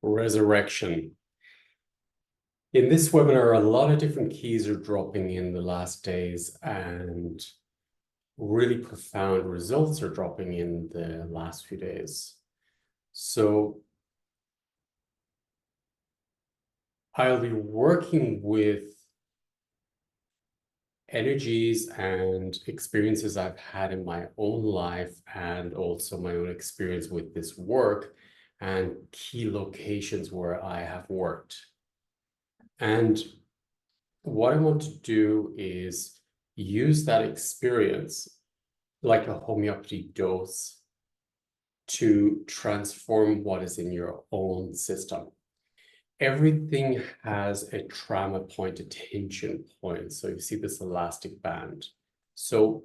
Resurrection. In this webinar, a lot of different keys are dropping in the last days, and really profound results are dropping in the last few days. So I'll be working with energies and experiences I've had in my own life, and also my own experience with this work and key locations where I have worked. And what I want to do is use that experience like a homeopathy dose to transform what is in your own system. Everything has a trauma point, a tension point. So you see this elastic band. So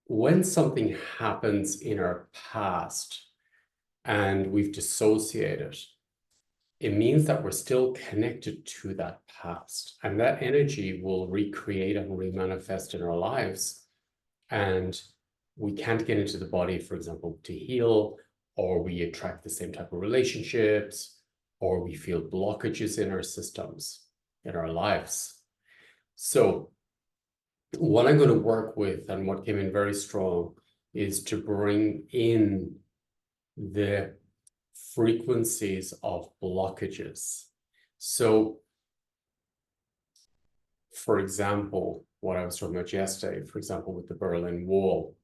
when something happens in our past and we've dissociated, it means that we're still connected to that past, and that energy will recreate and remanifest in our lives. And we can't get into the body, for example, to heal, or we attract the same type of relationships, or we feel blockages in our systems, in our lives. So what I'm going to work with, and what came in very strong, is to bring in the frequencies of blockages. So, for example, what I was talking about yesterday, for example, with the Berlin Wall.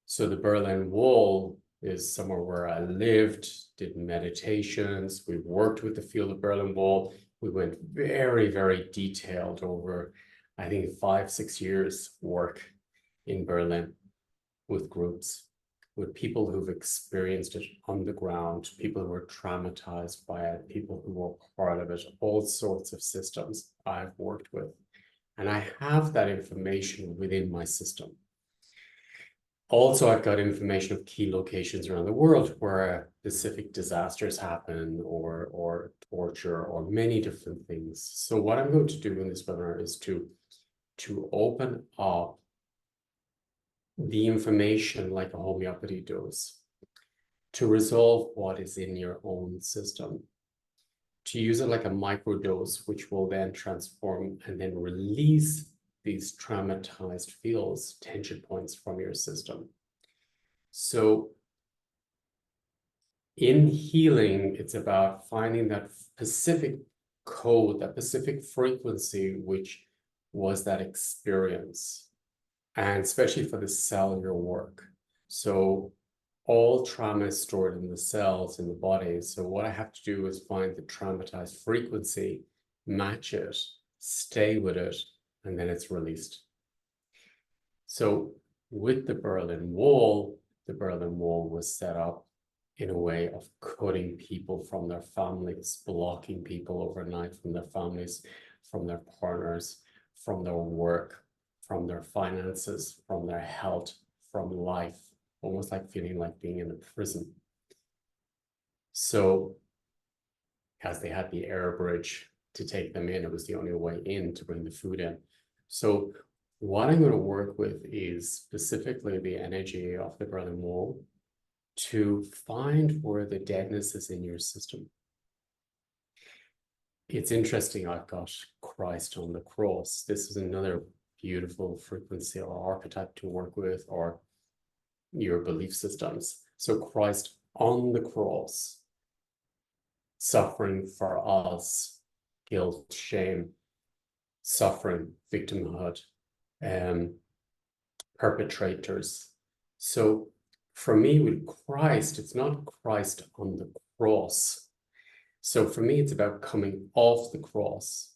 So the Berlin Wall is somewhere where I lived, did meditations. We worked with the field of Berlin Wall. We went very, very detailed over, I think, 5-6 years work in Berlin with groups, with people who've experienced it on the ground, people who were traumatized by it, people who were part of it, all sorts of systems I've worked with. And I have that information within my system. Also, I've got information of key locations around the world where specific disasters happen, or torture, or many different things. So what I'm going to do in this webinar is to open up the information like a homeopathy dose to resolve what is in your own system, to use it like a microdose, which will then transform and then release these traumatized fields, tension points from your system. So in healing, it's about finding that specific code, that specific frequency, which was that experience, and especially for the cellular work. So all trauma is stored in the cells in the body. So what I have to do is find the traumatized frequency, match it, stay with it, and then it's released. So with the Berlin Wall was set up in a way of cutting people from their families, blocking people overnight from their families, from their partners, from their work, from their finances, from their health, from life, almost like feeling like being in a prison. So, as they had the air bridge to take them in, it was the only way in to bring the food in. So what I'm going to work with is specifically the energy of the Berlin Wall to find where the deadness is in your system. It's interesting, I've got Christ on the cross. This is another beautiful frequency or archetype to work with, or your belief systems. So Christ on the cross, suffering for us, guilt, shame, suffering, victimhood, perpetrators. So for me, with Christ, it's not Christ on the cross. So for me, it's about coming off the cross,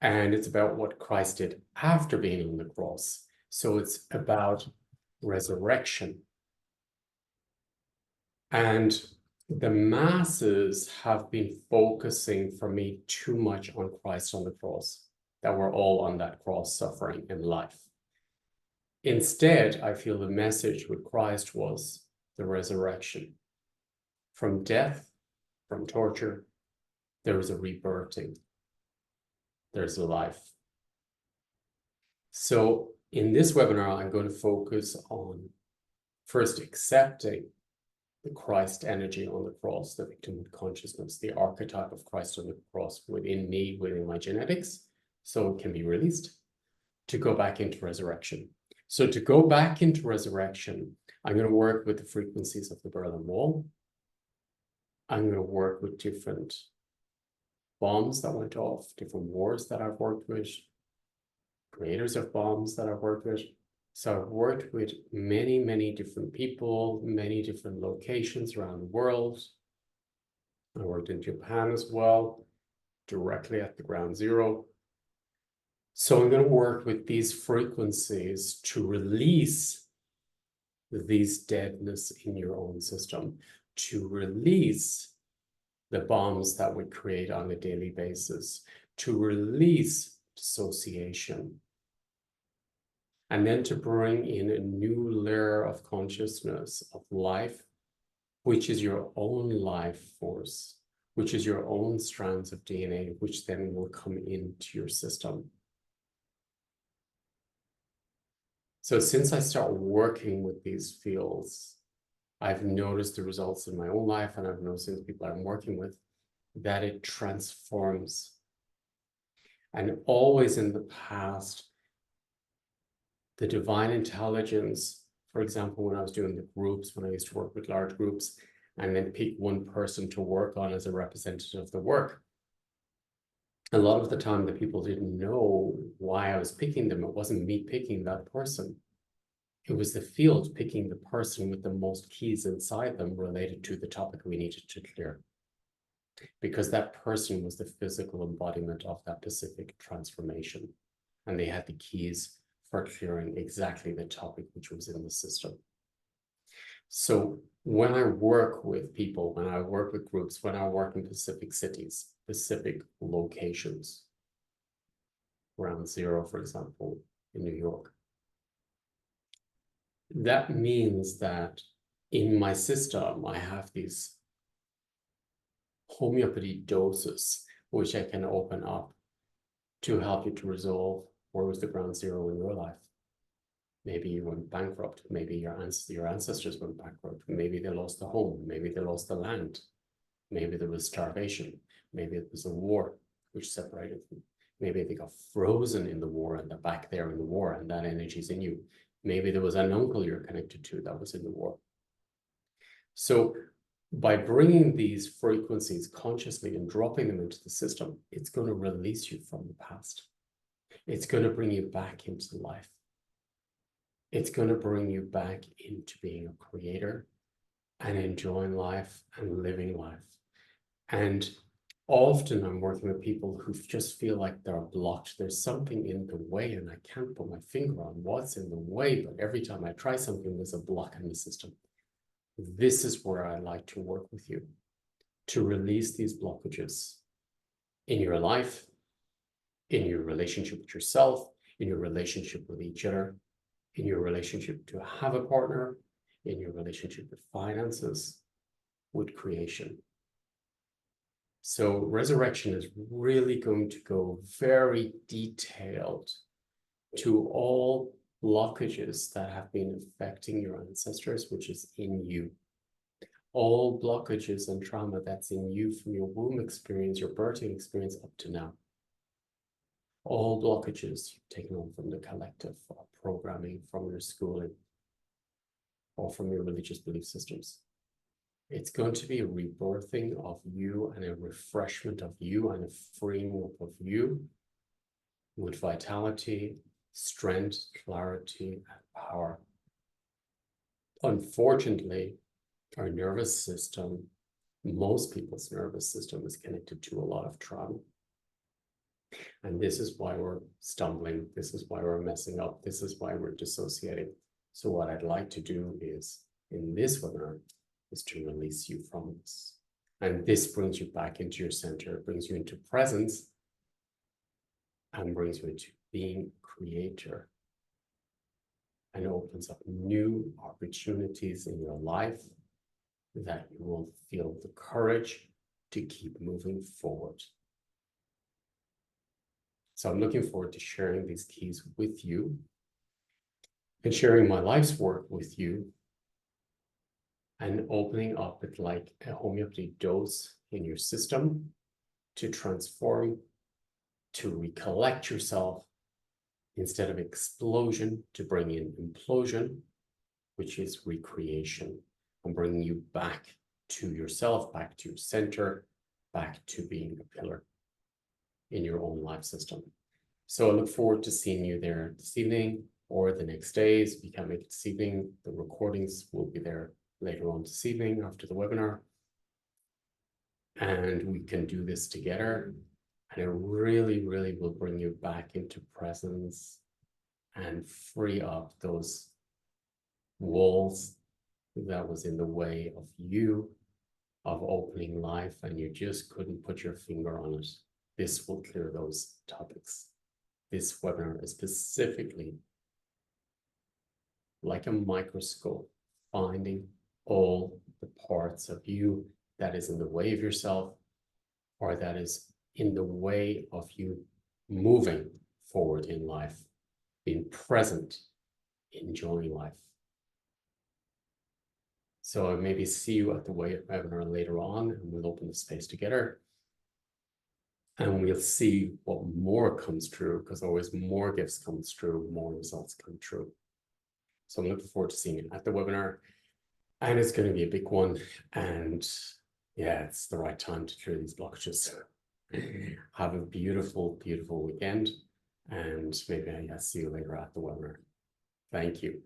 and it's about what Christ did after being on the cross. So it's about resurrection. And the masses have been focusing for me too much on Christ on the cross, that we're all on that cross suffering in life. Instead, I feel the message with Christ was the resurrection. From death, from torture, there is a rebirthing. There's a life. So in this webinar, I'm going to focus on first accepting the Christ energy on the cross, the victimhood consciousness, the archetype of Christ on the cross within me, within my genetics, so it can be released to go back into resurrection. So to go back into resurrection, I'm going to work with the frequencies of the Berlin Wall. I'm going to work with different bombs that went off, different wars that I've worked with, creators of bombs that I've worked with. So I've worked with many, many different people, many different locations around the world. I worked in Japan as well, directly at the ground zero. So I'm going to work with these frequencies to release these deadness in your own system, to release the bombs that we create on a daily basis, to release dissociation, and then to bring in a new layer of consciousness of life, which is your own life force, which is your own strands of DNA, which then will come into your system. So since I start working with these fields, I've noticed the results in my own life, and I've noticed in the people I'm working with, that it transforms. And always in the past, the divine intelligence, for example, when I was doing the groups, when I used to work with large groups, and then pick one person to work on as a representative of the work, a lot of the time the people didn't know why I was picking them. It wasn't me picking that person. It was the field picking the person with the most keys inside them related to the topic we needed to clear. Because that person was the physical embodiment of that specific transformation. And they had the keys for clearing exactly the topic which was in the system. So when I work with people, when I work with groups, when I work in specific cities, specific locations, Ground Zero, for example, in New York, that means that in my system, I have these homeopathy doses, which I can open up to help you to resolve where was the ground zero in your life. Maybe you went bankrupt. Maybe your ancestors went bankrupt. Maybe they lost the home. Maybe they lost the land. Maybe there was starvation. Maybe it was a war which separated them. Maybe they got frozen in the war and they're back there in the war and that energy is in you. Maybe there was an uncle you're connected to that was in the war. So by bringing these frequencies consciously and dropping them into the system, it's going to release you from the past. It's going to bring you back into life. It's going to bring you back into being a creator and enjoying life and living life. And often I'm working with people who just feel like they're blocked. There's something in the way and I can't put my finger on what's in the way, but every time I try something, there's a block in the system. This is where I like to work with you, to release these blockages in your life, in your relationship with yourself, in your relationship with each other, in your relationship to have a partner, in your relationship with finances, with creation. So resurrection is really going to go very detailed to all blockages that have been affecting your ancestors, which is in you. All blockages and trauma that's in you from your womb experience, your birthing experience up to now. All blockages you've taken on from the collective, or programming from your schooling, or from your religious belief systems. It's going to be a rebirthing of you and a refreshment of you and a freeing up of you with vitality, strength, clarity, and power. Unfortunately, our nervous system, most people's nervous system is connected to a lot of trauma. And this is why we're stumbling. This is why we're messing up. This is why we're dissociating. So what I'd like to do is, in this webinar, is to release you from this. And this brings you back into your center, brings you into presence, and brings you into being creator. And opens up new opportunities in your life that you will feel the courage to keep moving forward. So I'm looking forward to sharing these keys with you and sharing my life's work with you and opening up it like a homeopathy dose in your system to transform, to recollect yourself instead of explosion, to bring in implosion, which is recreation, and bringing you back to yourself, back to your center, back to being a pillar in your own life system. So I look forward to seeing you there this evening or the next days. If you can't make it this evening, the recordings will be there later on this evening after the webinar. And we can do this together. And it really, really will bring you back into presence and free up those walls that was in the way of you, of opening life, and you just couldn't put your finger on it. This will clear those topics. This webinar is specifically like a microscope, finding all the parts of you that is in the way of yourself, or that is in the way of you moving forward in life, being present, enjoying life. So I maybe see you at the webinar later on, and we'll open the space together. And we'll see what more comes true, because always more gifts comes true, more results come true. So I'm looking forward to seeing you at the webinar. And it's going to be a big one. And yeah, it's the right time to clear these blockages. Have a beautiful, beautiful weekend. And maybe I'll see you later at the webinar. Thank you.